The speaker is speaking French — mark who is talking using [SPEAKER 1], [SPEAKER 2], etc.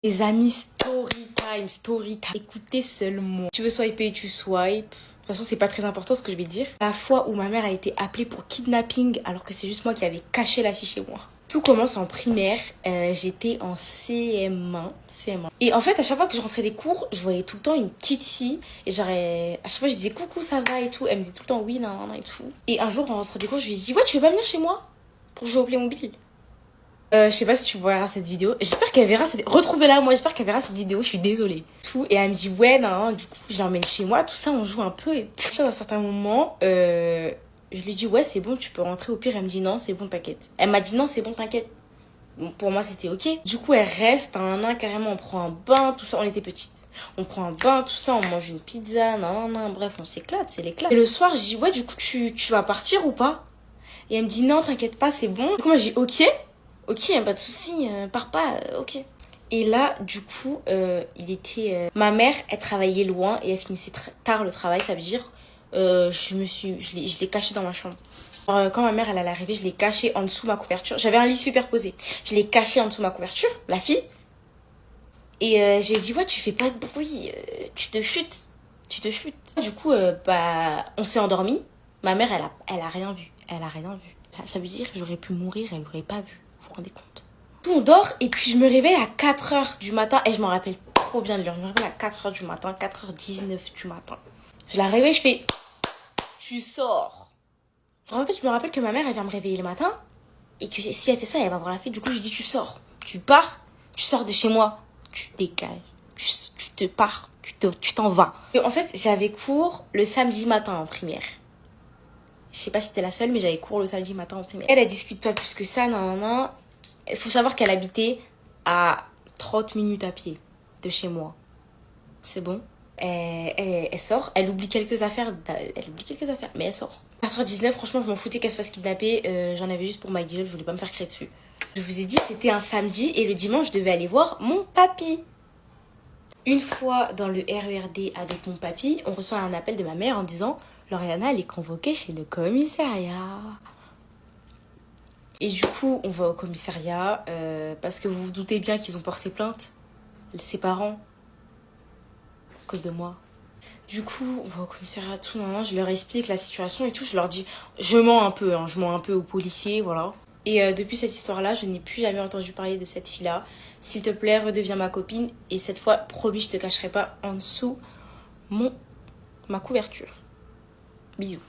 [SPEAKER 1] Les amis, story time, story time. Écoutez seulement. Tu veux swiper, tu swipes. De toute façon, c'est pas très important ce que je vais dire. La fois où ma mère a été appelée pour kidnapping, alors que c'est juste moi qui avais caché la fille chez moi. Tout commence en primaire. J'étais en CM1. CM1. Et en fait, à chaque fois que je rentrais des cours, je voyais tout le temps une petite fille. Et genre, à chaque fois, je disais coucou, ça va et tout. Elle me disait tout le temps oui, non, non, et tout. Et un jour, en rentrant des cours, je lui ai dit ouais, tu veux pas venir chez moi pour jouer au Playmobil? Je sais pas si tu verras cette vidéo. J'espère qu'elle verra cette... Retrouvez-la, moi, j'espère qu'elle verra cette vidéo. Je suis désolée. Tout. Et elle me dit, ouais, non, du coup, je l'emmène chez moi. Tout ça, on joue un peu. Et tout. À un certain moment, je lui dis, ouais, c'est bon, tu peux rentrer. Au pire, elle me dit, non, c'est bon, t'inquiète. Elle m'a dit, non, c'est bon, t'inquiète. Bon, pour moi, c'était ok. Du coup, elle reste, carrément, on prend un bain, tout ça. On était petites. On prend un bain, tout ça, on mange une pizza, non, bref, on s'éclate, c'est l'éclat. Et le soir, je dis, ouais, du coup, tu vas partir ou pas? Et elle me dit, non, t'inquiète pas, c'est bon. Du coup, moi, je dis, ok. Ok, pas de souci, pars pas, ok. Et là, du coup, il était... Ma mère, elle travaillait loin et elle finissait tard le travail. Ça veut dire, je l'ai caché dans ma chambre. Alors, quand ma mère, elle allait arriver, je l'ai caché en dessous de ma couverture. J'avais un lit superposé. Je l'ai caché en dessous de ma couverture, la fille. Et j'ai dit, ouais, tu fais pas de bruit, tu te chutes. Tu te chutes. Du coup, on s'est endormi. Ma mère, elle a rien vu. Elle a rien vu. Ça veut dire que j'aurais pu mourir, elle l'aurait pas vu. Vous vous rendez compte? On dort et puis je me réveille à 4h du matin et je me rappelle trop bien de l'heure. Je me réveille à 4h du matin, 4h19 du matin. Je la réveille, je fais tu sors. En fait, je me rappelle que ma mère, elle vient me réveiller le matin et que si elle fait ça, elle va voir la fille. Du coup, je dis tu sors. Tu pars, tu sors de chez moi. Tu dégages. Tu te pars. Tu t'en vas. Et en fait, j'avais cours le samedi matin en primaire. Je sais pas si c'était la seule, mais j'avais cours le samedi matin en primaire. Elle discute pas plus que ça, non. Il faut savoir qu'elle habitait à 30 minutes à pied de chez moi. C'est bon. Elle sort, elle oublie quelques affaires, mais elle sort. 4h19, franchement, je m'en foutais qu'elle se fasse kidnapper. J'en avais juste pour ma gueule, je voulais pas me faire crier dessus. Je vous ai dit, c'était un samedi et le dimanche, je devais aller voir mon papy. Une fois dans le RERD avec mon papy, on reçoit un appel de ma mère en disant « Lauriana, elle est convoquée chez le commissariat ». Et du coup, on va au commissariat parce que vous vous doutez bien qu'ils ont porté plainte, ses parents, à cause de moi. Du coup, on va au commissariat, tout, je leur explique la situation et tout. Je leur dis, je mens un peu, je mens un peu aux policiers, voilà. Et depuis cette histoire-là, je n'ai plus jamais entendu parler de cette fille-là. S'il te plaît, redeviens ma copine. Et cette fois, promis, je te cacherai pas en dessous ma couverture. Bisous.